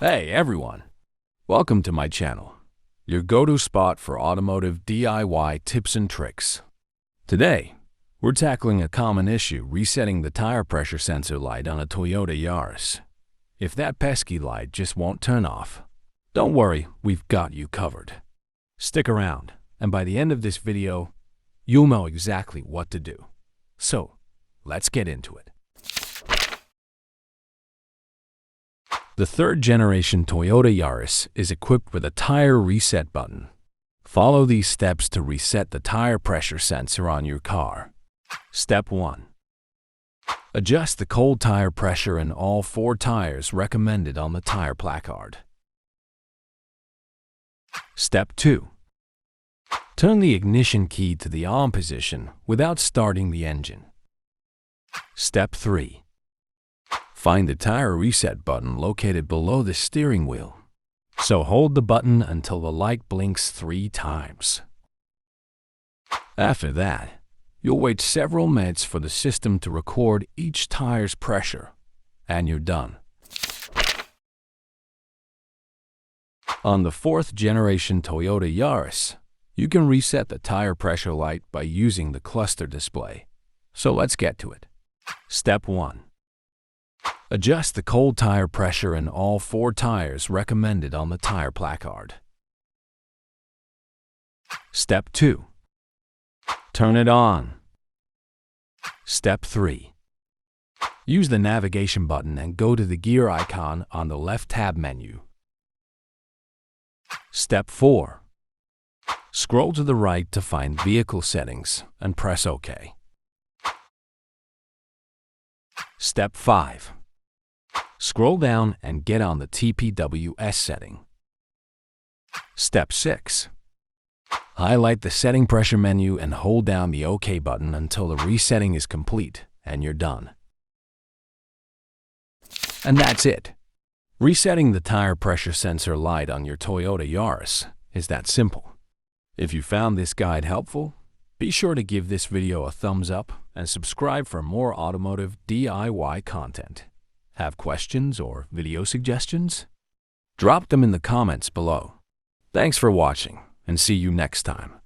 Hey everyone! Welcome to my channel, your go-to spot for automotive DIY tips and tricks. Today, we're tackling a common issue resetting the tire pressure sensor light on a Toyota Yaris. If that pesky light just won't turn off, don't worry, we've got you covered. Stick around, and by the end of this video, you'll know exactly what to do. So, let's get into it. The third-generation Toyota Yaris is equipped with a tire reset button. Follow these steps to reset the tire pressure sensor on your car. Step 1. Adjust the cold tire pressure in all 4 tires recommended on the tire placard. Step 2. Turn the ignition key to the on position without starting the engine. Step 3. Find the tire reset button located below the steering wheel. So hold the button until the light blinks 3 times. After that, you'll wait several minutes for the system to record each tire's pressure, and you're done. On the 4th generation Toyota Yaris, you can reset the tire pressure light by using the cluster display. So let's get to it. Step 1. Adjust the cold tire pressure in all 4 tires recommended on the tire placard. Step 2. Turn it on. Step 3. Use the navigation button and go to the gear icon on the left tab menu. Step 4. Scroll to the right to find Vehicle Settings and press OK. Step 5. Scroll down and get on the TPWS setting. Step 6. Highlight the setting pressure menu and hold down the OK button until the resetting is complete, and you're done. And that's it. Resetting the tire pressure sensor light on your Toyota Yaris is that simple. If you found this guide helpful, be sure to give this video a thumbs up and subscribe for more automotive DIY content. Have questions or video suggestions? Drop them in the comments below. Thanks for watching, and see you next time.